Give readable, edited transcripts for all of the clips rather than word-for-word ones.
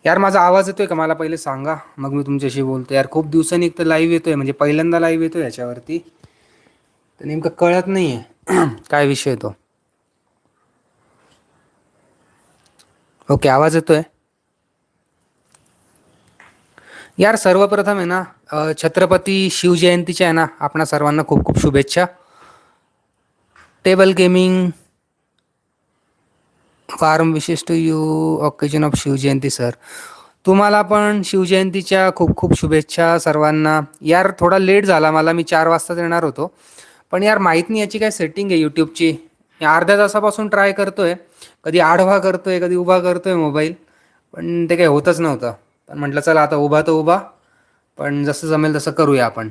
यार माझा आवाज येतोय का? मला पहिले सांगा, मग मी तुमच्याशी बोलतो. यार खूप दिवसांनी एक तर लाईव्ह येतोय, म्हणजे पहिल्यांदा लाईव्ह येतोय याच्यावरती. तर नेमकं कळत नाहीये काय विषय तो. ओके, आवाज येतोय. यार सर्वप्रथम आहे ना, छत्रपती शिवजयंतीच्या आहे ना, आपणा सर्वांना खूप खूप शुभेच्छा. टेबल गेमिंग फार्म विशेष to you occasion of Shivjayanti sir. तुम्हाला पण शिवजयंतीच्या खूप खूप शुभेच्छा सर्वांना. यार थोडा लेट झाला मला, मी 4 वाजताच येणार होतो. पण यार माहीत नाही याची काय सेटिंग आहे यूट्यूबची. मी अर्ध्या तासापासून ट्राय करतोय, कधी आडवा करतोय कधी उभा करतोय मोबाईल, पण ते काही होतच नव्हतं. पण म्हटलं चला आता उभा तर उभा, पण जसं जमेल तसं करूया आपण.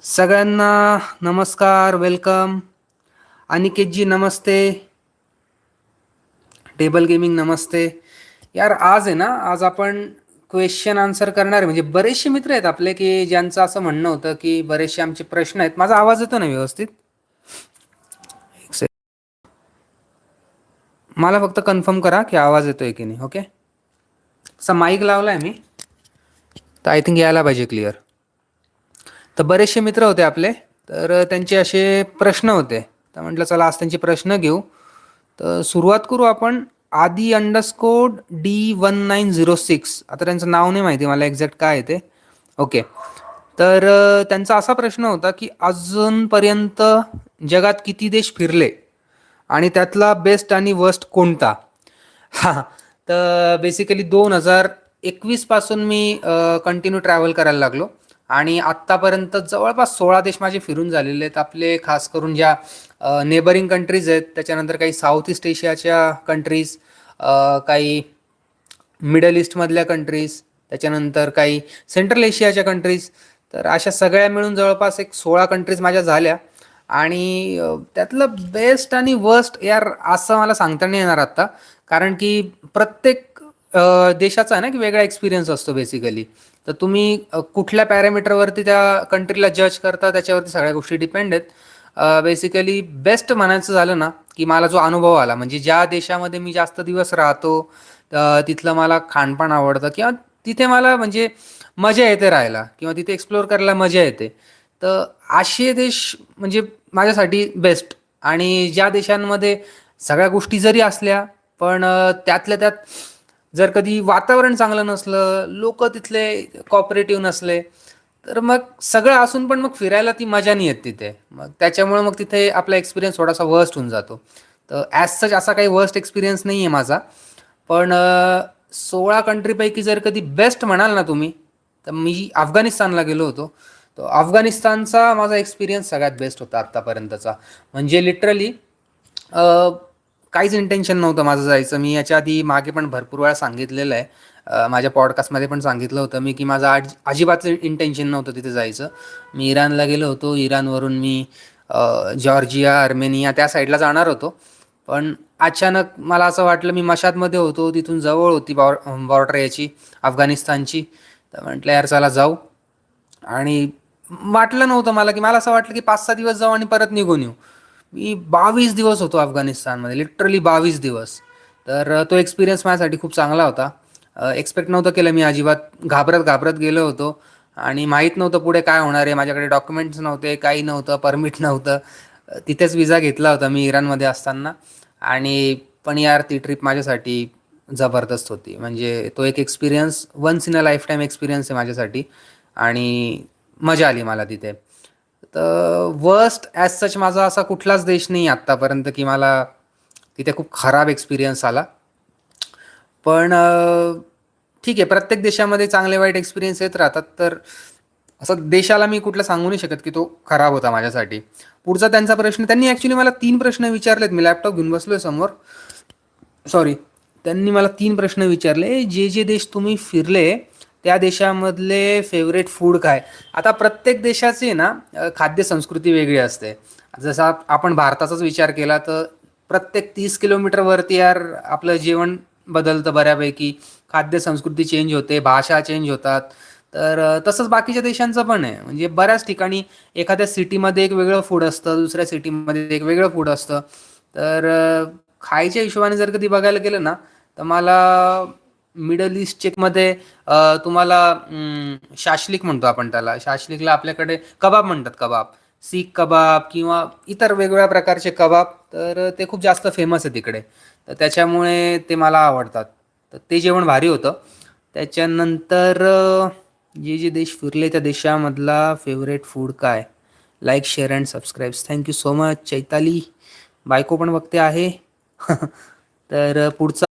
सगळ्यांना नमस्कार, वेलकम. अनिकेतजी नमस्ते, टेबल गेमिंग नमस्ते. यार आज आहे ना, आज आपण क्वेश्चन आन्सर करणार आहे. म्हणजे बरेचसे मित्र आहेत आपले की ज्यांचं असं म्हणणं होतं की बरेचसे आमचे प्रश्न आहेत. माझा आवाज येतो ना व्यवस्थित? एक सेकंड. मला फक्त कन्फर्म करा की आवाज येतोय की नाही. ओके, असा माईक लावलाय मी, तर आय थिंक यायला पाहिजे क्लिअर. तर बरेचसे मित्र होते आपले, तर त्यांचे असे प्रश्न होते. तर म्हटलं चला आज त्यांचे प्रश्न घेऊ. तर सुरुवात करू आपण. आदी अंडरस्कोड D1906, आता त्यांचं नाव नाही माहिती मला एक्झॅक्ट काय आहे ते. ओके, तर त्यांचा असा प्रश्न होता की अजूनपर्यंत जगात किती देश फिरले आणि त्यातला बेस्ट आणि वर्स्ट कोणता? हा, तर बेसिकली 2021 पासून मी कंटिन्यू ट्रॅव्हल करायला लागलो आणि आत्तापर्यंत जवळपास 16 देश माझे फिरून झालेले आहेत. आपले खास करून ज्या नेबरिंग कंट्रीज आहेत, त्याच्यानंतर काही साऊथ ईस्ट एशियाच्या कंट्रीज, काही मिडल ईस्टमधल्या कंट्रीज, त्याच्यानंतर काही सेंट्रल एशियाच्या कंट्रीज. तर अशा सगळ्या मिळून जवळपास एक 16 कंट्रीज माझ्या झाल्या. आणि त्यातलं बेस्ट आणि वर्स्ट यार असं मला सांगता नाही येणार आत्ता, कारण की प्रत्येक देशाचा आहे ना की वेगळा एक्सपिरियन्स असतो बेसिकली. तर तुम्ही कुठल्या पॅरामीटरवरती त्या कंट्रीला जज करता त्याच्यावरती सगळ्या गोष्टी डिपेंड आहेत. बेसिकली बेस्ट म्हणायचं झालं ना, की मला जो अनुभव आला, म्हणजे ज्या देशामध्ये मी जास्त दिवस राहतो, तिथलं मला खानपान आवडतं, किंवा तिथे मला म्हणजे मजा येते राहायला, किंवा तिथे एक्सप्लोअर करायला मजा येते. तर असे देश म्हणजे माझ्यासाठी बेस्ट. आणि ज्या देशांमध्ये सगळ्या गोष्टी जरी असल्या, पण त्यातल्या त्यात जर कधी वातावरण चांगलं नसलं, लोक तिथले कॉपरेटिव्ह नसले, तर मग सगळं असून पण मग फिरायला ती मजा नाही येत तिथे. मग त्याच्यामुळे मग तिथे आपला एक्सपिरियन्स थोडासा वर्स्ट होऊन जातो. तर ॲज सच असा काही वर्स्ट एक्सपिरियन्स नाही आहे माझा. पण 16 कंट्रीपैकी जर कधी बेस्ट म्हणाल ना तुम्ही, तर मी अफगाणिस्तानला गेलो होतो. तो अफगाणिस्तानचा माझा एक्सपिरियन्स सगळ्यात बेस्ट होता आत्तापर्यंतचा. म्हणजे लिटरली काहीच इंटेन्शन नव्हतं माझं जायचं. मी याच्या आधी मागे पण भरपूर वेळा सांगितलेलं आहे, माझ्या पॉडकास्टमध्ये पण सांगितलं होतं मी, की माझं अजिबातच इंटेन्शन नव्हतं तिथे जायचं. मी इराणला गेलो होतो. इराणवरून मी जॉर्जिया, अर्मेनिया त्या साईडला जाणार होतो. पण अचानक मला असं वाटलं, मी मशादमध्ये होतो, तिथून जवळ होती बॉर्डर याची, अफगाणिस्तानची. तर म्हटलं यार चला जाऊ. आणि वाटलं नव्हतं मला, की मला असं वाटलं की 5-6 दिवस जाऊ आणि परत निघून येऊ. मी 22 दिवस होतो अफगाणिस्तानमध्ये, लिटरली 22 दिवस. तर तो एक्सपिरियन्स माझ्यासाठी खूप चांगला होता. एक्सपेक्ट नव्हतं केलं मी अजिबात. घाबरत घाबरत गेलो होतो आणि माहीत नव्हतं पुढे काय होणार आहे. माझ्याकडे डॉक्युमेंट्स नव्हते, काही नव्हतं, परमिट नव्हतं. तिथेच विजा घेतला होता मी इराणमध्ये असताना. आणि पण यार ती ट्रिप माझ्यासाठी जबरदस्त होती. म्हणजे तो एक experience, once in a lifetime experience आहे माझ्यासाठी. आणि मजा आली मला तिथे. तर वर्स्ट ॲज सच माझा असा कुठलाच देश नाही आत्तापर्यंत की मला तिथे खूप खराब एक्सपिरियन्स आला. पण ठीक आहे, प्रत्येक देशामध्ये चांगले वाईट एक्सपिरियन्स येत राहतात. तर असं देशाला मी कुठलं सांगू नाही शकत की तो खराब होता माझ्यासाठी. पुढचा त्यांचा प्रश्न, त्यांनी ॲक्च्युली मला 3 प्रश्न विचारलेत. मी लॅपटॉप घेऊन बसलोय समोर, सॉरी. त्यांनी मला 3 प्रश्न विचारले. जे जे देश तुम्ही फिरले त्या देशामधले फेवरेट फूड काय? आता प्रत्येक देशाची ना खाद्य संस्कृती वेगळी असते. जसा आपण भारताचाच विचार केला तर प्रत्येक 30 किलोमीटरवरती यार आपलं जेवण बदलतं बऱ्यापैकी. खाद्य संस्कृती चेंज होते, भाषा चेंज होतात. तर तसंच बाकीच्या देशांचं पण आहे. म्हणजे बऱ्याच ठिकाणी एखाद्या सिटीमध्ये एक वेगळं फूड असतं, दुसऱ्या सिटीमध्ये एक वेगळं फूड असतं. तर खायच्या हिशोबाने जर कधी बघायला गेलं ना, तर मला मिडल ईस्टमध्ये तुम्हाला शाश्लिक म्हणतो आपण त्याला. शाश्लिकला आपल्याकडे कबाब म्हणतात, कबाब. सीख कबाब किंवा इतर वेगवेगळ्या प्रकारचे कबाब, तर ते खूप जास्त फेमस आहे तिकडे. तर त्याच्यामुळे ते मला आवडतात. तर ते जेवण भारी होतं. त्याच्यानंतर जे जे देश फिरले त्या देशामधला फेवरेट फूड काय? Like, share and subscribe. Thank you so much Chaitali. बायको पण बघते आहे. तर पुढचा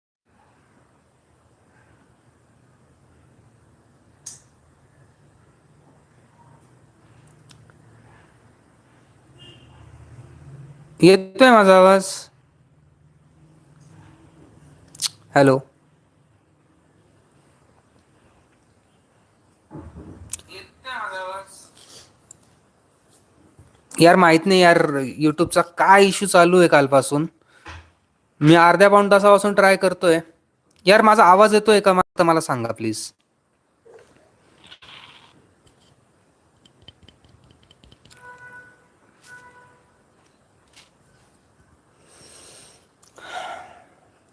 येतोय माझा आवाज? हॅलो. यार माहित नाही यार, युट्यूबचा काय इश्यू चालू आहे कालपासून. मी अर्ध्या पाऊण तासापासून ट्राय करतोय. यार माझा आवाज येतोय का? मला सांगा प्लीज.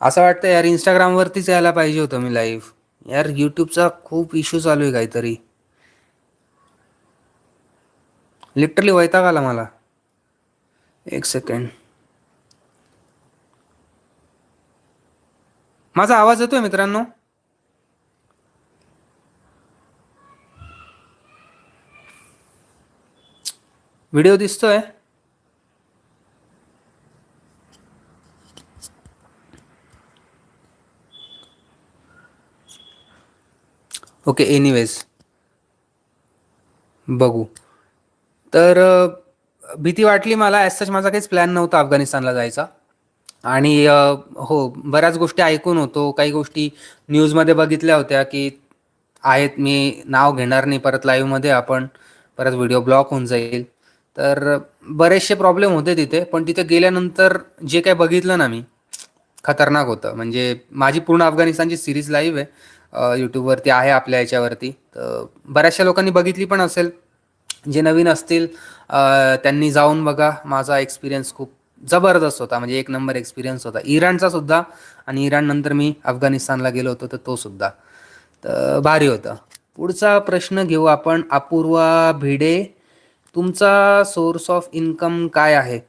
असं वाटतं यार, इंस्टाग्रामवरतीच यायला पाहिजे होतं मी लाईव्ह. यार युट्यूबचा खूप इश्यू चालू आहे काहीतरी. लिटरली वैताग आला मला. एक सेकंड. माझा आवाज येतोय मित्रांनो? व्हिडिओ दिसतोय? ओके, एनिवेज बघू. तर भीती वाटली मला. ॲज सच माझा काहीच प्लॅन नव्हता अफगाणिस्तानला जायचा. आणि हो, बऱ्याच गोष्टी ऐकून होतो, काही गोष्टी न्यूजमध्ये बघितल्या होत्या की आहेत. मी नाव घेणार नाही परत लाईव्हमध्ये, आपण परत व्हिडिओ ब्लॉक होऊन जाईल. तर बरेचसे प्रॉब्लेम होते तिथे. पण तिथे गेल्यानंतर जे काही बघितलं ना मी, खतरनाक होतं. म्हणजे माझी पूर्ण अफगाणिस्तानची सिरीज लाईव्ह आहे, यूट्यूबवरती आहे आपल्या याच्यावरती. तर बऱ्याचशा लोकांनी बघितली पण असेल. जे नवीन असतील त्यांनी जाऊन बघा. माझा एक्सपिरियन्स खूप जबरदस्त होता, म्हणजे एक नंबर एक्सपिरियन्स होता इराणचा सुद्धा. आणि इराण नंतर मी अफगाणिस्तानला गेलो होतो, तर तो सुद्धा तर भारी होता. पुढचा प्रश्न घेऊ आपण. अपूर्वा भिडे, तुमचा सोर्स ऑफ इन्कम काय आहे?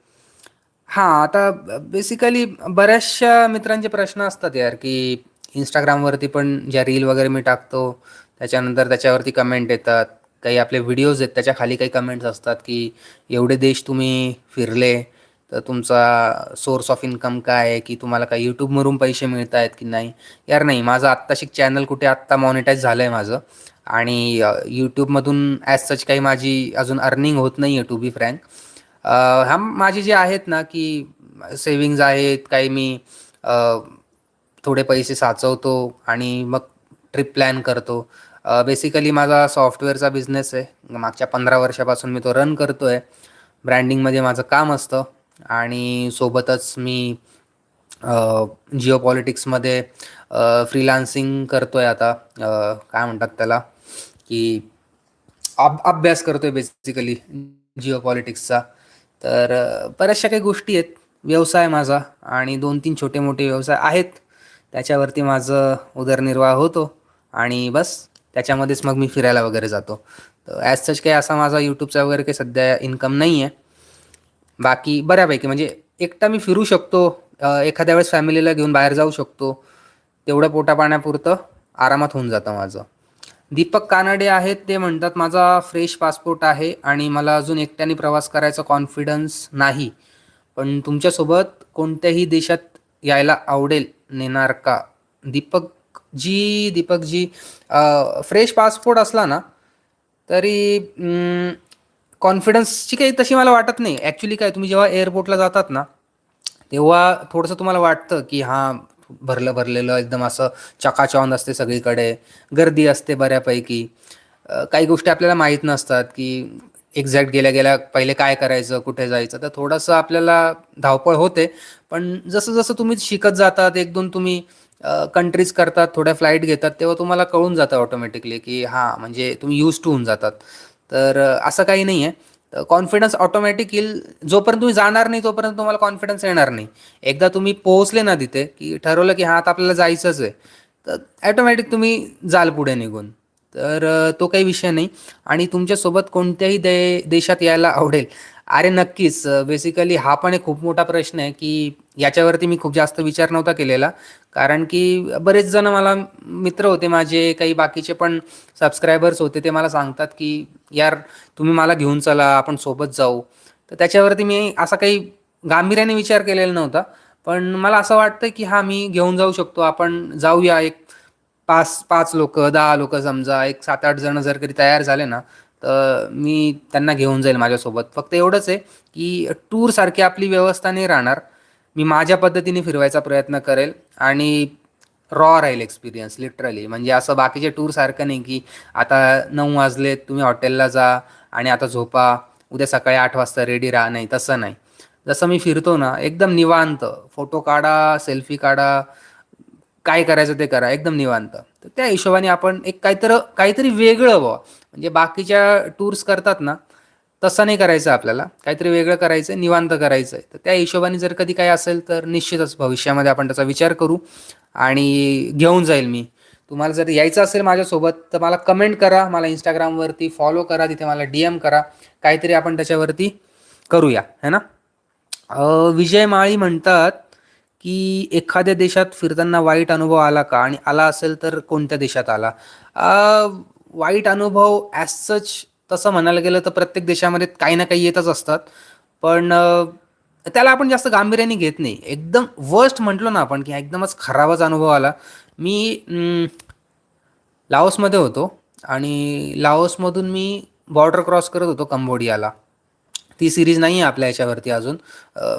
हां, आता बेसिकली बऱ्याचशा मित्रांचे प्रश्न असतात यार, की Instagramवरती पण ज्या रील वगैरे मी टाकतो, त्याच्यानंतर त्याच्यावरती कमेंट येतात. काही आपले व्हिडिओज आहेत, त्याच्या खाली काही कमेंट्स असतात, की एवढे देश तुम्ही फिरले, तर तुमचा सोर्स ऑफ इन्कम काय आहे? की तुम्हाला काही YouTubeवरून पैसे मिळत आहेत की नाही? यार नाही, माझं आत्ताशिक चॅनल कुठे आत्ता मॉनिटाईज झालं आहे माझं. आणि YouTubeमधून ॲज सच काही माझी अजून अर्निंग होत नाही आहे, टू बी फ्रँक. हां, माझे जे आहेत ना, की सेव्हिंग्ज आहेत, काही मी अ, थोडे पैसे साचवतो आणि मग ट्रिप प्लॅन करतो. बेसिकली माझा सॉफ्टवेअरचा बिझनेस आहे. मागच्या 15 वर्षापासून मी तो रन करतोय. ब्रँडिंगमध्ये माझं काम असतं. आणि सोबतच मी जिओपॉलिटिक्समध्ये फ्रीलान्सिंग करतोय आता. काय म्हणतात त्याला, की अभ्यास करतोय बेसिकली जिओपॉलिटिक्सचा. तर बऱ्याचशा काही गोष्टी आहेत. व्यवसाय माझा आणि 2-3 छोटे-मोठे व्यवसाय आहेत. त्याच्यावरती माझं उदरनिर्वाह होतो आणि बस त्याच्यामध्येच मग मी फिरायला वगैरे जातो. तर ॲज सच काही असा माझा YouTubeचा वगैरे काही सध्या इन्कम नाही आहे. बाकी बऱ्यापैकी म्हणजे एकटा मी फिरू शकतो. एखाद्या वेळेस फॅमिलीला घेऊन बाहेर जाऊ शकतो. तेवढं पोटापाण्यापुरतं आरामात होऊन जातं माझं. दीपक कानडे आहेत, ते म्हणतात माझा फ्रेश पासपोर्ट आहे आणि मला अजून एकट्याने प्रवास करायचा कॉन्फिडन्स नाही. पण तुमच्यासोबत कोणत्याही देशात यायला आवडेल, नेणार का? दीपकजी, फ्रेश पासपोर्ट असला ना, तरी कॉन्फिडन्सची काही तशी मला वाटत नाही. ॲक्च्युली काय, तुम्ही जेव्हा एअरपोर्टला जातात ना, तेव्हा थोडंसं तुम्हाला वाटतं, की हां, भरलेलं एकदम असं चकाचौंध असते सगळीकडे. गर्दी असते बऱ्यापैकी. काही गोष्टी आपल्याला माहीत नसतात, की एक्झॅक्ट गेल्या-गेल्या पहिले काय करायचं, कुठे जायचं. तर थोडंसं आपल्याला धावपळ होते. पण जसं-जसं तुम्ही शिकत जातात, 1-2 तुम्ही कंट्रीज करतात, थोड्या फ्लाईट घेतात, तेव्हा तुम्हाला कळून जातं ऑटोमॅटिकली, की हां, म्हणजे तुम्ही यूज्ड टू होऊन जातात. तर असं काही नाही आहे. तर कॉन्फिडन्स ऑटोमॅटिक येईल. जोपर्यंत तुम्ही जाणार नाही तोपर्यंत तुम्हाला कॉन्फिडन्स येणार नाही. एकदा तुम्ही पोहोचले ना तिथे, की ठरवलं की हां आता आपल्याला जायचंच आहे, तर ॲटोमॅटिक तुम्ही जाल पुढे निघून. तर तो काही विषय नाही. आणि तुमच्यासोबत कोणत्याही देशात यायला आवडेल. अरे नक्कीच. बेसिकली हा पण एक खूप मोठा प्रश्न आहे, की याच्यावरती मी खूप जास्त विचार नव्हता केलेला. कारण की बरेच जण मला मित्र होते माझे, काही बाकीचे पण सबस्क्रायबर्स होते, ते मला सांगतात की यार तुम्ही मला घेऊन चला, आपण सोबत जाऊ. तर त्याच्यावरती मी असा काही गांभीर्याने विचार केलेला नव्हता. पण मला असं वाटतं की हां, मी घेऊन जाऊ शकतो. आपण जाऊया. एक 5 लोकं, 10 लोकं समजा, एक 7-8 जण जर कधी तयार झाले ना, तर मी त्यांना घेऊन जाईल माझ्यासोबत. फक्त एवढंच आहे की टूरसारखी आपली व्यवस्था नाही राहणार. मी माझ्या पद्धतीने फिरवायचा प्रयत्न करेल आणि रॉ राहील एक्सपिरियन्स लिटरली. म्हणजे असं बाकीच्या टूरसारखं नाही की आता 9 वाजलेत, तुम्ही हॉटेलला जा आणि आता झोपा, उद्या सकाळी 8 वाजता रेडी राहा. नाही, तसं नाही. जसं मी फिरतो ना, एकदम निवांत. फोटो काढा, सेल्फी काढा, काय करायचं ते करा, एकदम निवांत. तर त्या हिशोबाने आपण एक काहीतरी वेगळं बुवा, म्हणजे बाकीच्या टूर्स करतात ना, तसं नाही करायचं आपल्याला. काहीतरी वेगळं करायचं निवांत करायचं आहे. तर त्या हिशोबाने जर कधी काही असेल तर निश्चितच भविष्यामध्ये आपण त्याचा विचार करू आणि घेऊन जाईल मी. तुम्हाला जर यायचं असेल माझ्यासोबत तर मला कमेंट करा, मला Instagramवरती फॉलो करा, तिथे मला DM करा. काहीतरी आपण त्याच्यावरती करूया, है ना? विजय माळी म्हणतात, की एखाद्या देशात फिरताना वाईट अनुभव आला का? आणि आला असेल तर कोणत्या देशात आला? अ, वाईट अनुभव ॲज सच तसं म्हणायला गेलं तर प्रत्येक देशामध्ये काही ना काही येतच असतात. पण त्याला आपण जास्त गांभीर्याने घेत नाही. एकदम वर्स्ट म्हटलो ना आपण, की एकदमच खराबच अनुभव आला. मी लाओसमध्ये होतो आणि लाओसमधून मी बॉर्डर क्रॉस करत होतो कंबोडियाला. ती सीरीज नाही आहे आपल्या ह्याच्यावरती अजून.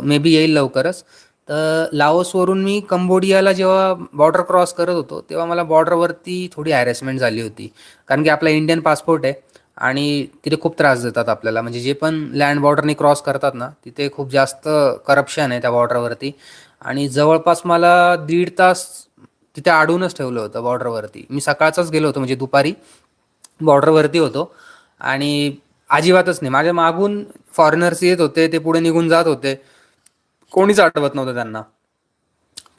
मे बी येईल लवकरच. तर लाओसवरून मी कंबोडियाला जेव्हा बॉर्डर क्रॉस करत होतो, तेव्हा मला बॉर्डरवरती थोडी हॅरेसमेंट झाली होती. कारण की आपला इंडियन पासपोर्ट आहे आणि तिथे खूप त्रास देतात आपल्याला. म्हणजे जे पण लँड बॉर्डरनी क्रॉस करतात ना, तिथे खूप जास्त करप्शन आहे त्या बॉर्डरवरती. आणि जवळपास मला 1.5 तास तिथे अडवूनच ठेवलं होतं बॉर्डरवरती. मी सकाळचाच गेलो होतो, म्हणजे दुपारी बॉर्डरवरती होतो आणि अजिबातच नाही. माझ्या मागून फॉरेनर्स येत होते, ते पुढे निघून जात होते. कोणीच आठवत नव्हतं त्यांना.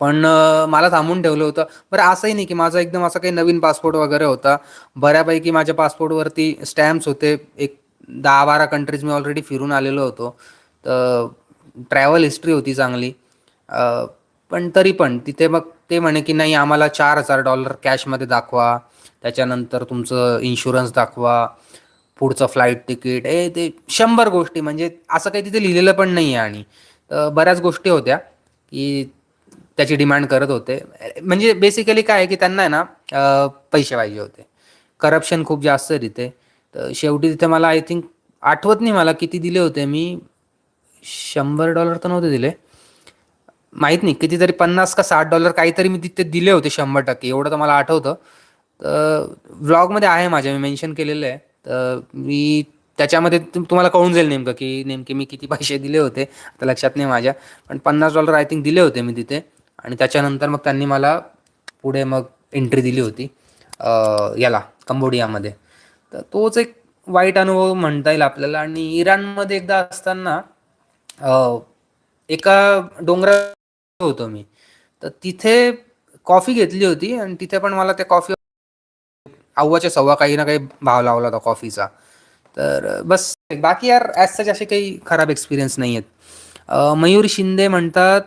पण मला थांबवून ठेवलं होतं. बरं असंही नाही की माझा एकदम असा काही नवीन पासपोर्ट वगैरे होता. बऱ्यापैकी माझ्या पासपोर्टवरती स्टॅम्प्स होते. एक 10-12 कंट्रीज मी ऑलरेडी फिरून आलेलो होतो. तर ट्रॅव्हल हिस्ट्री होती चांगली. अ, पण तरी पण तिथे मग ते म्हणे की नाही, आम्हाला $4,000 कॅशमध्ये दाखवा. त्याच्यानंतर तुमचं इन्शुरन्स दाखवा. पुढचं फ्लाइट तिकीट, ते 100 गोष्टी. म्हणजे असं काही तिथे लिहिलेलं पण नाही आहे. आणि बऱ्याच गोष्टी होत्या की त्याची डिमांड करत होते. म्हणजे बेसिकली काय आहे की त्यांना आहे ना, पैसे पाहिजे होते. करप्शन खूप जास्त आहे तिथे. तर शेवटी तिथे मला आय थिंक आठवत नाही मला किती दिले होते मी. $100 तर नव्हते दिले. माहीत नाही कितीतरी 50 का $60 काहीतरी मी तिथे दिले होते 100%, एवढं तर मला आठवतं. तर व्लॉगमध्ये आहे माझ्या, मी मेन्शन केलेलं आहे. तर मी त्याच्यामध्ये तुम्हाला कळून जाईल नेमकं की नेमके मी किती पैसे दिले होते. आता लक्षात नाही माझ्या. पण $50 आय थिंक दिले होते मी तिथे. आणि त्याच्यानंतर मग त्यांनी मला पुढे मग एंट्री दिली होती याला कंबोडियामध्ये. तर तोच एक वाईट अनुभव म्हणता येईल आपल्याला. आणि इराणमध्ये एकदा असताना अ, एका डोंगरावर होतो मी. तर तिथे कॉफी घेतली होती आणि तिथे पण मला त्या कॉफी अव्वाच्या सव्वा काही ना काही भाव लावला होता कॉफीचा. तर बस बाकी यार ॲज सच असे काही खराब एक्सपिरियन्स नाही आहेत. मयूर शिंदे म्हणतात,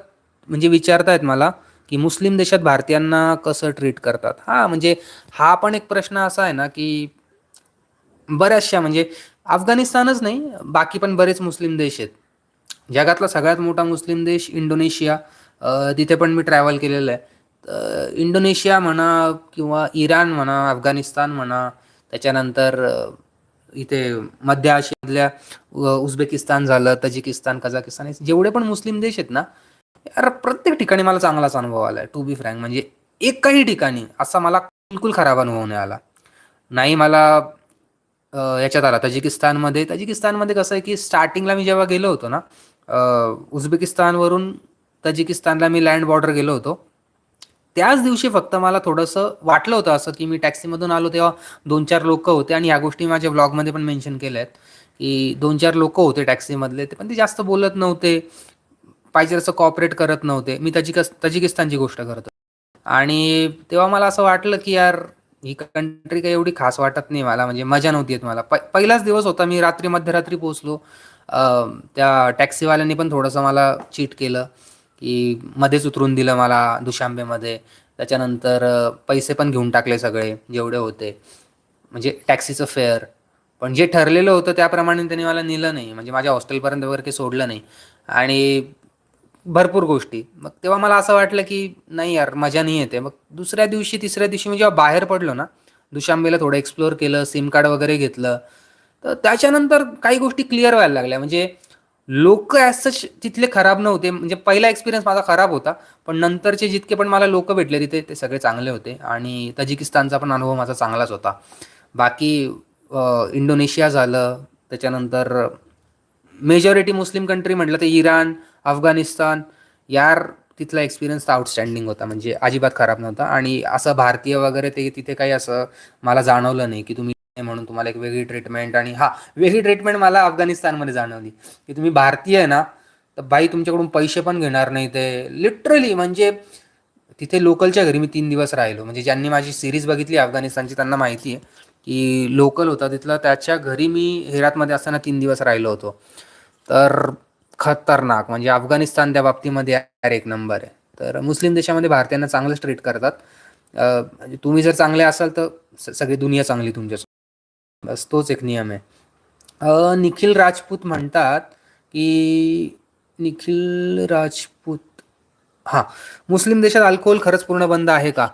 म्हणजे विचारतायत मला, की मुस्लिम देशात भारतीयांना कसं ट्रीट करतात? हां, म्हणजे हा पण एक प्रश्न असा आहे ना, की बऱ्याचशा म्हणजे अफगाणिस्तानच नाही, बाकी पण बरेच मुस्लिम देश आहेत. जगातला सगळ्यात मोठा मुस्लिम देश इंडोनेशिया. तिथे पण मी ट्रॅव्हल केलेलं आहे. तर इंडोनेशिया म्हणा किंवा इराण म्हणा, अफगाणिस्तान म्हणा, त्याच्यानंतर इथे मध्य आशियामधल्या उझबेकिस्तान झालं, तजिकिस्तान, कझाकिस्तान, हे जेवढे पण मुस्लिम देश आहेत ना, यार प्रत्येक ठिकाणी मला चांगलाच अनुभव आला आहे, टू बी फ्रँक. म्हणजे एकही ठिकाणी असा मला बिलकुल खराब अनुभव नाही आला. नाही मला याच्यात आला तजिकिस्तानमध्ये कसं आहे की स्टार्टिंगला मी जेव्हा गेलो होतो ना, उझबेकिस्तानवरून तजिकिस्तानला मी लँड बॉर्डर गेलो होतो. त्याच दिवशी फक्त मला थोडंसं वाटलं होतं असं, की मी टॅक्सीमधून आलो तेव्हा 2-4 लोकं होते आणि ह्या गोष्टी माझ्या व्लॉगमध्ये पण मेन्शन केल्या आहेत, की 2-4 लोकं होते टॅक्सीमधले, ते पण ते जास्त बोलत नव्हते. पाहिजे तसं कॉपरेट करत नव्हते. मी तजिकिस्तानची गोष्ट करतो. आणि तेव्हा मला असं वाटलं, की यार ही कंट्री काही एवढी खास वाटत नाही मला, म्हणजे मजा नव्हती येत मला. पहिलाच दिवस होता, मी मध्यरात्री पोहोचलो. अ, त्या टॅक्सीवाल्यांनी पण थोडंसं मला चीट केलं, की मध्येच उतरून दिलं मला दुशांबेमध्ये. त्याच्यानंतर पैसे पण घेऊन टाकले सगळे जेवढे होते. म्हणजे टॅक्सीचं फेअर. पण जे ठरलेलं होतं त्याप्रमाणे त्यांनी मला नेलं नाही. म्हणजे माझ्या हॉस्टेलपर्यंत वगैरे काही सोडलं नाही. आणि भरपूर गोष्टी. मग तेव्हा मला असं वाटलं, की नाही यार मजा नाही येते. मग दुसऱ्या दिवशी, तिसऱ्या दिवशी मी जेव्हा बाहेर पडलो ना, दुशांबेला थोडं एक्सप्लोर केलं, सिम कार्ड वगैरे घेतलं. तर त्याच्यानंतर काही गोष्टी क्लिअर व्हायला लागल्या. म्हणजे लोकं ॲज सच तिथले खराब नव्हते. म्हणजे पहिला एक्सपिरियन्स माझा खराब होता. पण नंतरचे जितके पण मला लोकं भेटले तिथे, ते सगळे चांगले होते आणि तजिकिस्तानचा पण अनुभव माझा चांगलाच होता. बाकी इंडोनेशिया झालं, त्याच्यानंतर मेजॉरिटी मुस्लिम कंट्री म्हटलं तर इराण, अफगाणिस्तान. यार तिथला एक्सपिरियन्स तर आउटस्टँडिंग होता. म्हणजे अजिबात खराब नव्हता आणि असं भारतीय वगैरे ते तिथे काही असं मला जाणवलं नाही, की तुम्ही म्हणून तुम्हाला एक वेगळी ट्रीटमेंट. आणि हां, वेगळी ट्रीटमेंट मला अफगाणिस्तानमध्ये जाणवली, की तुम्ही भारतीय आहे ना, तर बाई तुमच्याकडून पैसे पण घेणार नाही ते. लिटरली म्हणजे तिथे लोकलच्या घरी मी 3 दिवस राहिलो. म्हणजे ज्यांनी माझी सीरीज बघितली अफगाणिस्तानची त्यांना माहिती आहे, की लोकल होता तिथला, त्याच्या घरी मी हेरातमध्ये असताना 3 दिवस राहिलो होतो. तर खतरनाक म्हणजे अफगाणिस्तान त्या बाबतीमध्ये यार एक नंबर आहे. तर मुस्लिम देशामध्ये भारतीयांना चांगलंच ट्रीट करतात. म्हणजे तुम्ही जर चांगले असाल तर सगळी दुनिया चांगली तुमच्यासोबत. बस तोच एक नियम आहे. निखिल राजपूत म्हणतात, की निखिल राजपूत हां, मुस्लिम देशात अल्कोहोल खरंच पूर्ण बंद आहे का?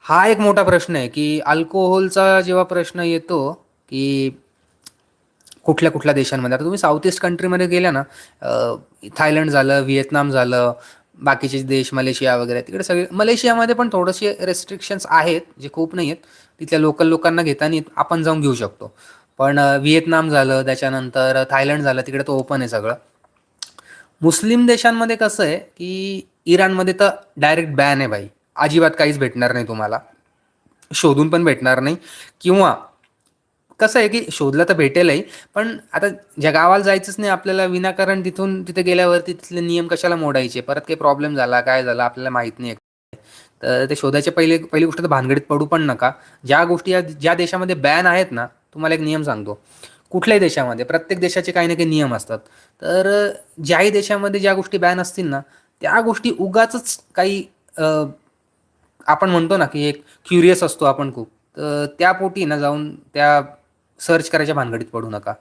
हा एक मोठा प्रश्न आहे, की अल्कोहोलचा जेव्हा प्रश्न येतो, की कुठल्या-कुठल्या देशांमध्ये. आता तुम्ही साउथ ईस्ट कंट्रीमध्ये गेल्या ना, थायलंड झालं, व्हिएतनाम झालं, बाकीचे देश मलेशिया वगैरे तिकडे सगळे. मलेशियामध्ये पण थोडेसे रिस्ट्रिक्शन्स आहेत, जे खूप नाही आहेत. तिथल्या लोकल लोकांना घेता नाही येत, आपण जाऊन घेऊ शकतो. पण व्हिएतनाम झालं, त्याच्यानंतर थायलंड झालं, तिकडे तर ओपन आहे सगळं. मुस्लिम देशांमध्ये कसं आहे, की इराणमध्ये तर डायरेक्ट बॅन आहे भाई. अजिबात काहीच भेटणार नाही तुम्हाला. शोधून पण भेटणार नाही. किंवा कसं आहे, की शोधलं तर भेटेलही, पण आता ज्या गावाला जायचंच नाही आपल्याला विनाकारण तिथून तिथे गेल्यावरती तिथले नियम कशाला मोडायचे? परत काही प्रॉब्लेम झाला, काय झालं आपल्याला माहीत नाही. तर ते शोधायच्या पहिली गोष्ट तर भानगडीत पडू पण नका. ज्या गोष्टी ज्या देशामध्ये बॅन आहेत ना, तुम्हाला एक नियम सांगतो. कुठल्याही देशामध्ये प्रत्येक देशाचे काही ना काही नियम असतात. तर ज्याही देशामध्ये ज्या गोष्टी बॅन असतील ना, त्या गोष्टी उगाचच काही आपण म्हणतो ना, की एक क्युरियस असतो आपण खूप. तर त्यापोटी ना जाऊन त्या सर्च करायच्या भानगडीत पडू नका.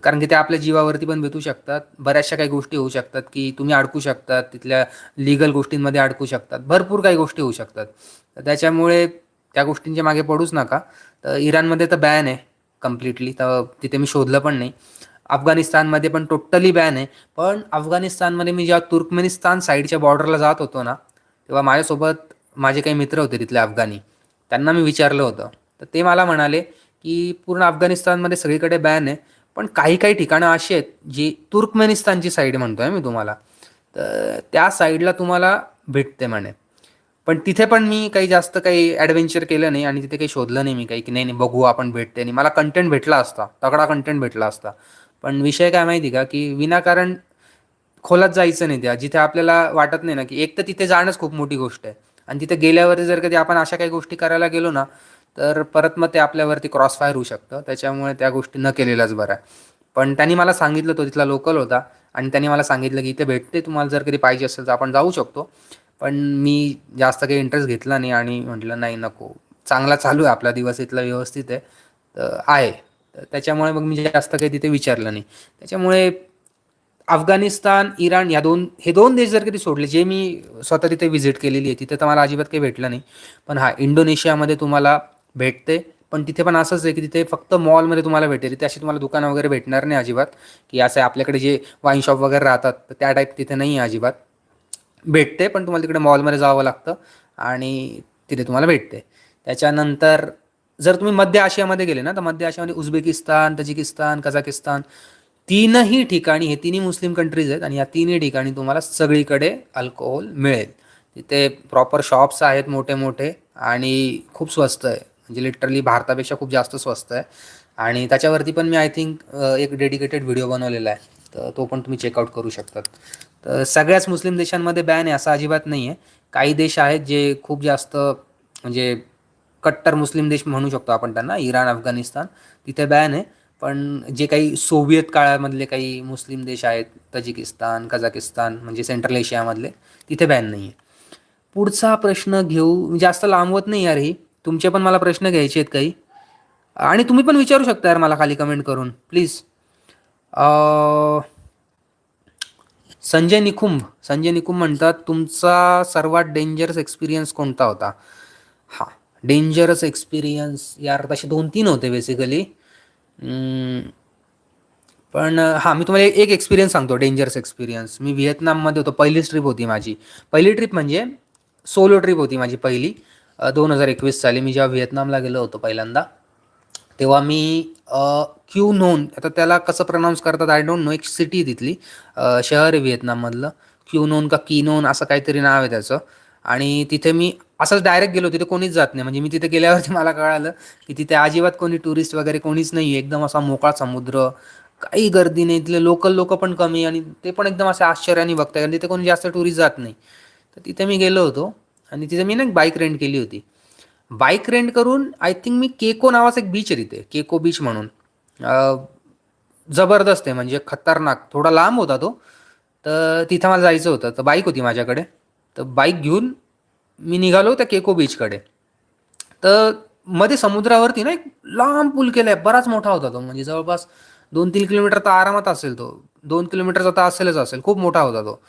कारण की त्या आपल्या जीवावरती पण बेतू शकतात. बऱ्याचशा काही गोष्टी होऊ शकतात, की तुम्ही अडकू शकतात. तिथल्या लीगल गोष्टींमध्ये अडकू शकतात. भरपूर काही गोष्टी होऊ शकतात. तर त्याच्यामुळे त्या गोष्टींच्या मागे पडूच नका. तर इराणमध्ये तर बॅन आहे कंप्लीटली. तर तिथे मी शोधलं पण नाही. अफगाणिस्तानमध्ये पण टोटली बॅन आहे. पण अफगाणिस्तानमध्ये मी जेव्हा तुर्कमेनिस्तान साईडच्या बॉर्डरला जात होतो ना, तेव्हा माझ्यासोबत माझे काही मित्र होते तिथले अफगाणी. त्यांना मी विचारलं होतं. तर ते मला म्हणाले, की पूर्ण अफगाणिस्तानमध्ये सगळीकडे बॅन आहे. पण काही-काही ठिकाणं अशी आहेत, जी तुर्कमेनिस्तानची साईड म्हणतोय मी तुम्हाला. तर त्या साईडला तुम्हाला भेटते म्हणे. पण तिथे पण मी काही जास्त काही ॲडव्हेंचर केलं नाही आणि तिथे काही शोधलं नाही मी काही, की नाही, नाही बघू आपण भेटते नाही. मला कंटेंट भेटला असता, तगडा कंटेंट भेटला असता. पण विषय काय माहिती का, की विनाकारण खोलात जायचं नाही त्या. जिथे आपल्याला वाटत नाही ना, की एक तर तिथे जाणंच खूप मोठी गोष्ट आहे आणि तिथे गेल्यावरती जर कधी आपण अशा काही गोष्टी करायला गेलो ना, तर परत मग ते आपल्यावरती क्रॉस फायर होऊ शकतं. त्याच्यामुळे त्या गोष्टी न केलेल्याच बऱ्या. पण त्यांनी मला सांगितलं, तो तिथला लोकल होता आणि त्यांनी मला सांगितलं, की इथे भेटते, तुम्हाला जर कधी पाहिजे असेल तर आपण जाऊ शकतो. पण मी जास्त काही इंटरेस्ट घेतला नाही आणि म्हटलं नाही नको. चांगला चालू आहे आपला दिवस इथला व्यवस्थित आहे. तर आहे. तर त्याच्यामुळे मग मी जास्त काही तिथे विचारलं नाही. त्याच्यामुळे अफगाणिस्तान, इराण हे 2 देश जर कधी सोडले, जे मी स्वतः तिथे व्हिजिट केलेली आहे, तिथे तर मला अजिबात काही भेटलं नाही. पण हां, इंडोनेशियामध्ये तुम्हाला भेटते. पण तिथे पण असंच आहे, की तिथे फक्त मॉलमध्ये तुम्हाला भेटेल. तिथे अशी तुम्हाला दुकानं वगैरे भेटणार नाही अजिबात, की असं आपल्याकडे जे वाईन शॉप वगैरे राहतात, तर त्या टाईप तिथे नाही आहे अजिबात. भेटते, पण तुम्हाला तिकडे मॉलमध्ये जावं लागतं आणि तिथे तुम्हाला भेटते. त्याच्यानंतर जर तुम्ही मध्य आशियामध्ये गेले ना, तर मध्य आशियामध्ये उझबेकिस्तान, तजिकिस्तान, कझाकिस्तान, तीनही ठिकाणी, हे तिन्ही मुस्लिम कंट्रीज आहेत आणि या तिन्ही ठिकाणी तुम्हाला सगळीकडे अल्कोहोल मिळेल. तिथे प्रॉपर शॉप्स आहेत मोठे मोठे आणि खूप स्वस्त आहे, म्हणजे लिटरली भारतापेक्षा खूप जास्त स्वस्त आहे. आणि त्याच्यावरती पण मी आय थिंक एक डेडिकेटेड व्हिडिओ बनवलेला आहे, तर तो पण तुम्ही चेकआउट करू शकतात. तर सगळ्याच मुस्लिम देशांमध्ये बॅन आहे असं अजिबात नाही आहे. काही देश आहेत जे खूप जास्त म्हणजे कट्टर मुस्लिम देश म्हणू शकतो आपण त्यांना, इराण, अफगाणिस्तान, तिथे बॅन आहे. पण जे काही सोव्हिएत काळामधले काही मुस्लिम देश आहेत, तजिकिस्तान, कझाकिस्तान, म्हणजे सेंट्रल एशियामधले, तिथे बॅन नाही आहे. पुढचा प्रश्न घेऊ, जास्त लांबवत नाही यार ही. तुमचे पण मला प्रश्न घ्यायचे आहेत काही, आणि तुम्ही पण विचारू शकता यार मला खाली कमेंट करून प्लीज. संजय निकुंभ म्हणतात, तुमचा सर्वात डेंजरस एक्सपिरियन्स कोणता होता? हा, डेंजरस एक्सपिरियन्स यार तसे 2-3 होते बेसिकली. पण हां, मी तुम्हाला एक एक्सपिरियन्स सांगतो, डेंजरस एक्सपिरियन्स. मी व्हिएतनाममध्ये होतो, पहिलीच ट्रिप होती माझी. पहिली ट्रिप म्हणजे सोलो ट्रिप होती माझी पहिली. 2021 साली मी जेव्हा व्हिएतनामला गेलो होतो पहिल्यांदा, तेव्हा मी क्यू नोन, आता त्याला कसं प्रोनाऊन्स करतात आय डोंट नो, एक सिटी आहे तिथली, शहर आहे व्हिएतनाममधलं. क्यू नोन का की नोन असं काहीतरी नाव आहे त्याचं. आणि तिथे मी असंच डायरेक्ट गेलो, तिथे कोणीच जात नाही. म्हणजे मी तिथे गेल्यावरती मला कळालं की तिथे अजिबात कोणी टुरिस्ट वगैरे कोणीच नाही आहे. एकदम असा मोकळा समुद्र, काही गर्दी नाही, तिथले लोकल लोकं पण कमी, आणि ते पण एकदम असे आश्चर्याने बघताय, कारण तिथे कोणी जास्त टुरिस्ट जात नाही. तर तिथे मी गेलो होतो आणि तिथे मी ना एक बाईक रेंट केली होती. बाईक रेंट करून आय थिंक मी केको नावाचा एक बीच आहे तिथे, केको बीच म्हणून. अ, जबरदस्त आहे, म्हणजे खतरनाक. थोडा लांब होता तो, तर तिथं मला जायचं होतं. तर बाईक होती माझ्याकडे, तर बाईक घेऊन मी निघालो त्या केको बीचकडे. तर मध्ये समुद्रावरती ना एक लांब पूल केलाय, बराच मोठा होता तो, म्हणजे जवळपास 2-3 किलोमीटर तर आरामात असेल तो. 2 किलोमीटरचा तर असेल, खूप मोठा होता तो.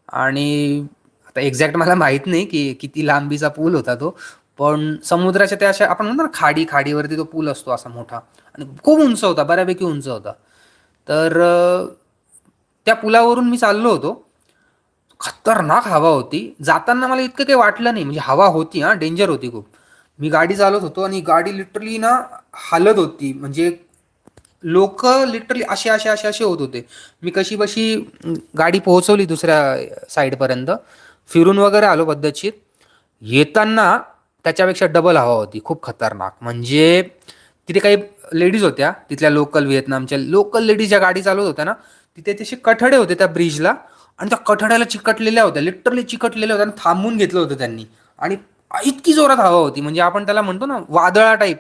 आणि आता एक्झॅक्ट मला माहित नाही की किती लांबीचा पूल होता तो, पण समुद्राच्या त्या अशा आपण म्हणतो ना खाडीवरती तो पूल असतो असा मोठा, आणि खूप उंच होता, बऱ्यापैकी उंच होता. तर त्या पुलावरून मी चाललो होतो. खतरनाक हवा होती. जाताना मला इतकं काही वाटलं नाही, म्हणजे हवा होती हां, डेंजर होती खूप. मी गाडी चालवत होतो आणि गाडी लिटरली ना हालत होती. म्हणजे लोकं लिटरली असे होत होते. मी कशीबशी गाडी पोहोचवली दुसऱ्या साईडपर्यंत. फिरून वगैरे आलो पद्धतशीर. येताना त्याच्यापेक्षा डबल हवा होती. खूप खतरनाक. म्हणजे तिथे काही लेडीज होत्या, तिथल्या लोकल व्हिएतनामच्या लोकल लेडीज ज्या गाडी चालवत होत्या ना, तिथे तसे कठडे होते त्या ब्रिजला, आणि त्या कठड्याला चिकटलेल्या होत्या, लिटरली चिकटलेल्या होत्या, आणि थांबून घेतलं होतं त्यांनी. आणि इतकी जोरात हवा होती, म्हणजे आपण त्याला म्हणतो ना वादळा टाईप,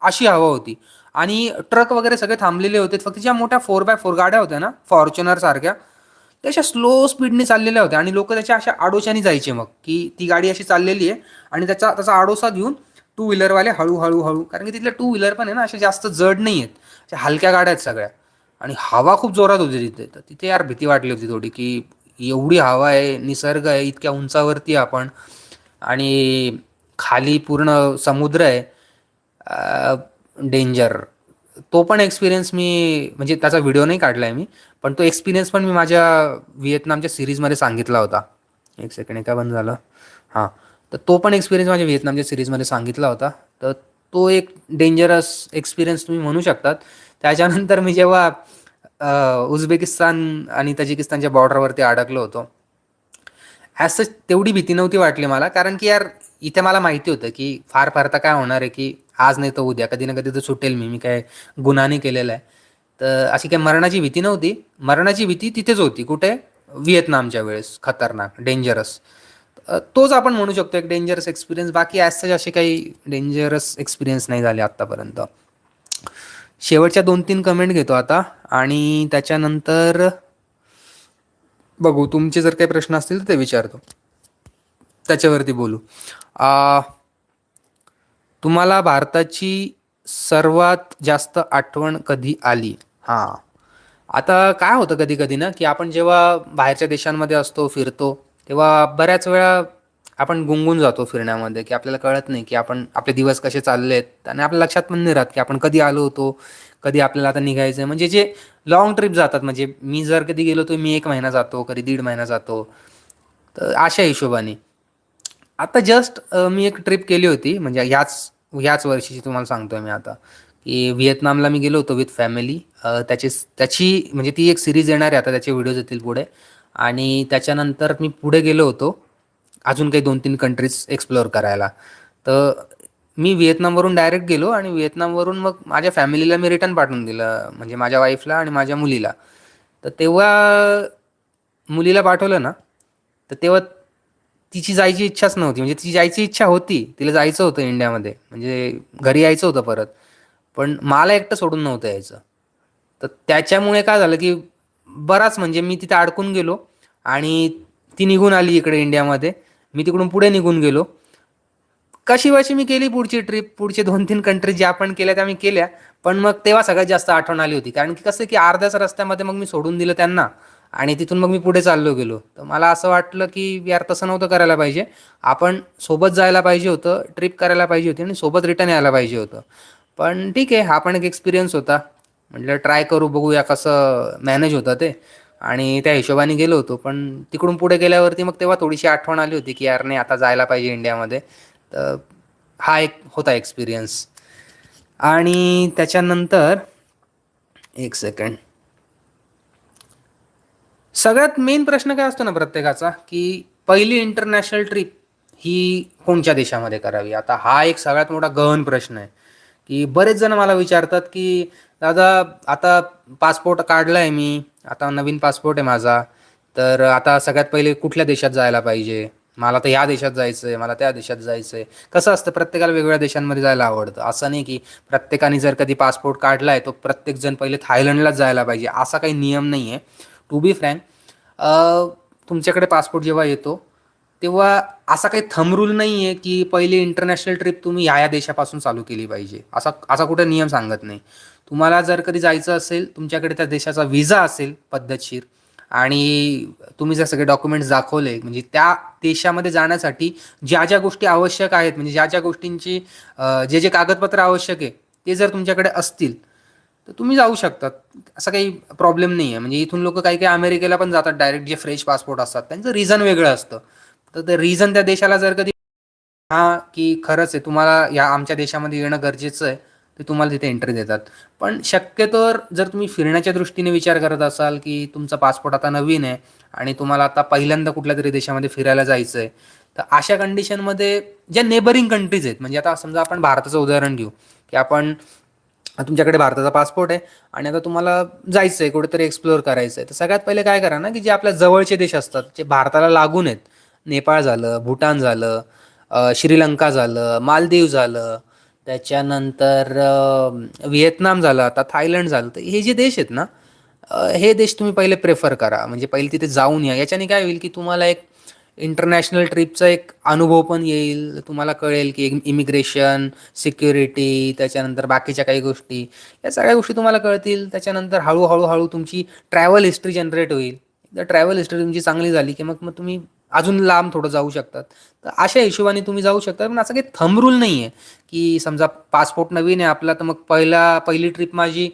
अशी हवा होती. आणि ट्रक वगैरे सगळे थांबलेले होते. फक्त ज्या मोठ्या 4x4 गाड्या होत्या ना, फॉर्च्युनर सारख्या, त्या अशा स्लो स्पीडने चाललेल्या होत्या, आणि लोक त्याच्या अशा आडोशाने जायचे. मग की ती गाडी अशी चाललेली आहे, आणि त्याचा त्याचा आडोसा घेऊन टू व्हीलरवाले हळूहळू हळू, कारण की तिथल्या टू व्हीलर पण आहे ना अशा जास्त जड नाही आहेत, अशा हलक्या गाड्या आहेत सगळ्या. आणि हवा खूप जोरात होती तिथे. तर तिथे यार भीती वाटली होती थोडी, की एवढी हवा आहे, निसर्ग आहे, इतक्या उंचावरती आपण, आणि खाली पूर्ण समुद्र आहे. डेंजर. तो पण एक्सपिरियन्स मी, म्हणजे त्याचा व्हिडिओ नाही काढलाय मी, पण तो एक्सपिरियन्स पण मी माझ्या व्हिएतनामच्या सिरीजमध्ये सांगितला होता. एक सेकंड, एका बंद झालं. हां, तर तो पण एक्सपिरियन्स माझ्या व्हिएतनामच्या सिरीजमध्ये सांगितला होता. तर तो एक डेंजरस एक्सपिरियन्स तुम्ही म्हणू शकतात. त्याच्यानंतर मी जेव्हा उझबेकिस्तान आणि तजिकिस्तानच्या बॉर्डरवरती अडकलो होतो, ॲज सच तेवढी भीती नव्हती वाटली मला, कारण की यार इथे मला माहिती होतं की फार फार तर काय होणार आहे, की आज नाही तर उद्या कधी ना कधी तर सुटेल मी काय गुन्हा नाही केलेला आहे. तर अशी काही मरणाची भीती नव्हती. मरणाची भीती तिथेच होती, कुठे? व्हिएतनामच्या वेळेस. खतरनाक, डेंजरस. तोच आपण म्हणू शकतो एक डेंजरस एक्सपिरियन्स. बाकी ॲज सच असे काही डेंजरस एक्सपिरियन्स नाही झाले आत्तापर्यंत. शेवटच्या 2-3 कमेंट घेतो आता, आणि त्याच्यानंतर बघू, तुमचे जर काही प्रश्न असतील तर ते विचारतो, त्याच्यावरती बोलू. आ, तुम्हाला भारताची सर्वात जास्त आठवण कधी आली? हां. आता काय होतं कधी-कधी ना, की आपण जेव्हा बाहेरच्या देशांमध्ये असतो, फिरतो, तेव्हा बऱ्याच वेळा आपण गुंगून जातो फिरण्यामध्ये, की आपल्याला कळत नाही, की आपले दिवस कसे चाललेत, आणि आपल्या लक्षात पण नाही राहत, की आपण कधी आलो होतो, कधी आपल्याला आता निघायचं आहे. म्हणजे जे लाँग ट्रिप जातात, म्हणजे मी जर कधी गेलो तर मी 1 महिना जातो, कधी 1.5 महिना जातो. तर अशा हिशोबाने. आता जस्ट मी एक ट्रिप केली होती, म्हणजे ह्याच वर्षीची तुम्हाला सांगतोय मी आता, की व्हिएतनामला मी गेलो होतो विथ फॅमिली. त्याची म्हणजे ती एक सिरीज येणार आहे आता, त्याचे व्हिडिओज येतील पुढे. आणि त्याच्यानंतर मी पुढे गेलो होतो अजून काही 2-3 कंट्रीज एक्सप्लोअर करायला. तर मी व्हिएतनामवरून डायरेक्ट गेलो आणि व्हिएतनामवरून मग माझ्या फॅमिलीला मी रिटर्न पाठवून दिलं, म्हणजे माझ्या वाईफला आणि माझ्या मुलीला. तर तेव्हा मुलीला पाठवलं ना, तर तेव्हा तिची जायची इच्छाच नव्हती. म्हणजे तिची जायची इच्छा होती, तिला जायचं होतं इंडियामध्ये, म्हणजे घरी यायचं होतं परत. पण मला एकटं सोडून नव्हतं यायचं. तर त्याच्यामुळे काय झालं की बराच म्हणजे मी तिथे अडकून गेलो आणि ती निघून आली इकडे इंडियामध्ये. मी तिकडून पुढे निघून गेलो. कशी-बशी मी केली पुढची ट्रिप. पुढचे 2-3 कंट्री ज्या आपण केल्या त्या मी केल्या. पण मग तेव्हा सगळ्यात जास्त आठवण आली होती. कारण की कसं की अर्ध्याच रस्त्यामध्ये मग मी सोडून दिलं त्यांना आणि तिथून मग मी पुढे चाललो गेलो. तर मला असं वाटलं की यार तसं नव्हतं करायला पाहिजे. आपण सोबत जायला पाहिजे होतं, ट्रिप करायला पाहिजे होती आणि सोबत रिटर्न यायला पाहिजे होतं. पण ठीक आहे, हा पण एक एक्सपिरियन्स होता. म्हटलं ट्राय करू, बघूया कसं मॅनेज होतं ते आणि त्या हिशोबाने गेलो होतो. पण तिकडून पुढे गेल्यावरती मग तेव्हा थोडीशी आठवण आली होती की यार नाही आता जायला पाहिजे इंडियामध्ये. तर हा एक होता एक्सपिरियन्स. आणि त्याच्यानंतर एक सेकंड, सगळ्यात मेन प्रश्न काय असतो ना प्रत्येकाचा, की पहिली इंटरनॅशनल ट्रिप ही कोणत्या देशामध्ये करावी? आता हा एक सगळ्यात मोठा गहन प्रश्न आहे, की बरेच जण मला विचारतात, की दादा आता पासपोर्ट काढलाय मी, आता नवीन पासपोर्ट आहे माझा, तर आता सगळ्यात पहिले कुठल्या देशात जायला पाहिजे? मला तर ह्या देशात जायचंय, मला त्या देशात जायचंय. कसं असतं प्रत्येकाला वेगवेगळ्या देशांमध्ये जायला आवडतं. असं नाही की प्रत्येकाने जर कधी पासपोर्ट काढलाय, तो प्रत्येकजण पहिले थायलंडलाच जायला पाहिजे, असा काही नियम नाहीये. टू बी फ्रँक, तुमच्याकडे पासपोर्ट जेव्हा येतो, तेव्हा असा काही थंब रूल नाही आहे, की पहिली इंटरनॅशनल ट्रिप तुम्ही ह्या-ह्या देशापासून चालू केली पाहिजे. असा असा कुठे नियम सांगत नाही. तुम्हाला जर कधी जायचं असेल, तुमच्याकडे त्या देशाचा व्हिसा असेल पद्धतशीर आणि तुम्ही जर सगळे डॉक्युमेंट्स दाखवले, म्हणजे त्या देशामध्ये जाण्यासाठी ज्या-ज्या गोष्टी आवश्यक आहेत, म्हणजे ज्या-ज्या गोष्टींची जे-जे कागदपत्र आवश्यक आहे, ते जर तुमच्याकडे असतील, तर तुम्ही जाऊ शकतात. असा काही प्रॉब्लेम नाही आहे. म्हणजे इथून लोकं काही-काही अमेरिकेला पण जातात डायरेक्ट, जे फ्रेश पासपोर्ट असतात. त्यांचं रिझन वेगळं असतं. तर ते रिझन त्या देशाला जर कधी हां, की खरंच आहे तुम्हाला या आमच्या देशामध्ये येणं गरजेचं आहे, ते तुम्हाला तिथे एंट्री देतात. पण शक्यतोवर जर तुम्ही फिरण्याच्या दृष्टीने विचार करत असाल, की तुमचा पासपोर्ट आता नवीन आहे आणि तुम्हाला आता पहिल्यांदा कुठल्यातरी देशामध्ये फिरायला जायचं आहे, तर अशा कंडिशनमध्ये ज्या नेबरिंग कंट्रीज आहेत, म्हणजे आता समजा आपण भारताचं उदाहरण घेऊ, की आपण तुमच्याकडे भारताचा पासपोर्ट आहे आणि आता तुम्हाला जायचं आहे, कुठेतरी एक्सप्लोअर करायचं आहे. तर सगळ्यात पहिले काय करा ना, की जे आपल्या जवळचे देश असतात, जे भारताला लागून आहेत. नेपाळ झालं, भूटान झालं, श्रीलंका झालं, मालदीव झालं, त्याच्यानंतर व्हिएतनाम झालं, आता थायलंड झालं. तर हे जे देश आहेत ना, हे देश तुम्ही पहिले प्रेफर करा. म्हणजे पहिले तिथे जाऊन या. याच्याने काय होईल, की तुम्हाला एक इंटरनॅशनल ट्रिपचा एक अनुभव पण येईल. तुम्हाला कळेल, की इमिग्रेशन, सिक्युरिटी, त्याच्यानंतर बाकीच्या काही गोष्टी, या सगळ्या गोष्टी तुम्हाला कळतील. त्याच्यानंतर हळू तुमची ट्रॅव्हल हिस्ट्री जनरेट होईल. एकदा ट्रॅव्हल हिस्ट्री तुमची चांगली झाली, की मग मग तुम्ही अजून लांब थोडं जाऊ शकतात. तर अशा हिशोबाने तुम्ही जाऊ शकता. पण असं काही थंब रूल नाही आहे, की समजा पासपोर्ट नवीन आहे आपला, तर मग पहिली ट्रिप माझी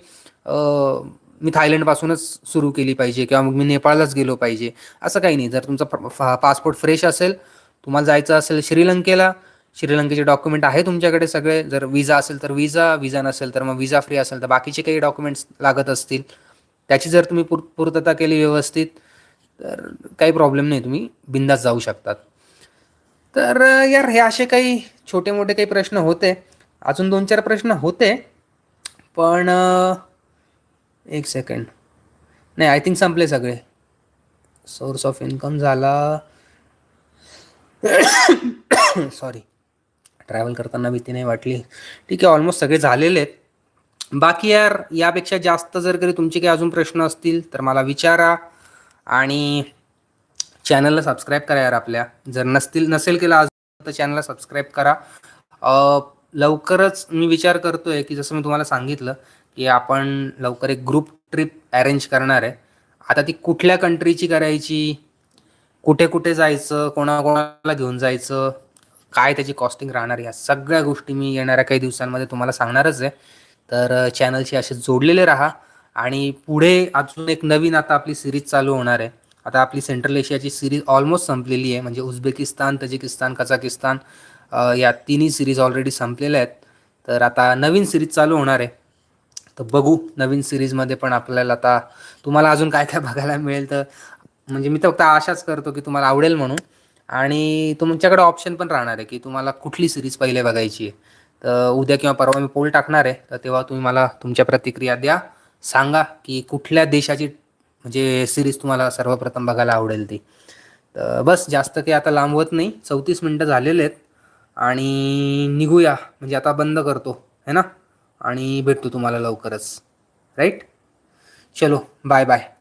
मी थायलंडपासूनच सुरू केली पाहिजे किंवा मग मी नेपाळलाच गेलो पाहिजे, असं काही नाही. जर तुमचा पासपोर्ट फ्रेश असेल, तुम्हाला जायचं असेल श्रीलंकेला, श्रीलंकेचे डॉक्युमेंट आहे तुमच्याकडे सगळे. जर विजा असेल तर विजा नसेल तर मग विजा फ्री असेल तर बाकीचे काही डॉक्युमेंट्स लागत असतील, त्याची जर तुम्ही पूर्तता केली व्यवस्थित, तर काही प्रॉब्लेम नाही, तुम्ही बिंदास जाऊ शकतात. तर यार हे असे काही छोटे-मोठे काही प्रश्न होते. अजून 2-4 प्रश्न होते. पण एक सेकंड. नाही, आय थिंक संपले सगळे. सोर्स ऑफ इन्कम झाला. सॉरी. ट्रॅव्हल करताना भीती नाही वाटली. ठीक आहे, ऑलमोस्ट सगळे झालेले आहेत. बाकी यार यापेक्षा जास्त जर कधी तुमचे काही अजून प्रश्न असतील तर मला विचारा आणि चॅनलला सबस्क्राईब करा यार आपल्या. जर नसेल केलं अजून तर चॅनलला सबस्क्राईब करा. लवकरच मी विचार करतोय, की जसं मी तुम्हाला सांगितलं, की आपण लवकर एक ग्रुप ट्रिप अरेंज करणार आहे. आता ती कुठल्या कंट्रीची करायची, कुठे-कुठे जायचं, कोणाकोणाला घेऊन जायचं, काय त्याची कॉस्टिंग राहणार, या सगळ्या गोष्टी मी येणाऱ्या काही दिवसांमध्ये तुम्हाला सांगणारच आहे. तर चॅनलशी असे जोडलेले राहा आणि पुढे अजून एक नवीन आता आपली सीरीज चालू होणार आहे. आता आपली सेंट्रल एशियाची सीरीज ऑलमोस्ट संपलेली आहे. म्हणजे उझबेकिस्तान, तजिकिस्तान, कझाकिस्तान या तिन्ही सीरीज ऑलरेडी संपलेल्या आहेत. तर आता नवीन सीरीज चालू होणार आहे. तर बघू नवीन सीरीजमध्ये पण आपल्याला आता तुम्हाला अजून काय काय बघायला मिळेल. तर म्हणजे मी तर फक्त आशाच करतो की तुम्हाला आवडेल म्हणून. आणि तुमच्याकडे ऑप्शन पण राहणार आहे की तुम्हाला कुठली सिरीज पहिले बघायची आहे. तर उद्या किंवा परवा मी पोल टाकणार आहे, तर तेव्हा तुम्ही मला तुमच्या प्रतिक्रिया द्या. सांगा की कुठल्या देशाची म्हणजे सिरीज तुम्हाला सर्वप्रथम बघायला आवडेल ती. तर बस जास्त काही आता लांबवत नाही, 34 मिनटं झालेले आहेत आणि निघूया. म्हणजे आता बंद करतो है ना, आणि भेटतो तुम्हाला लवकरच. राईट. चलो बाय बाय.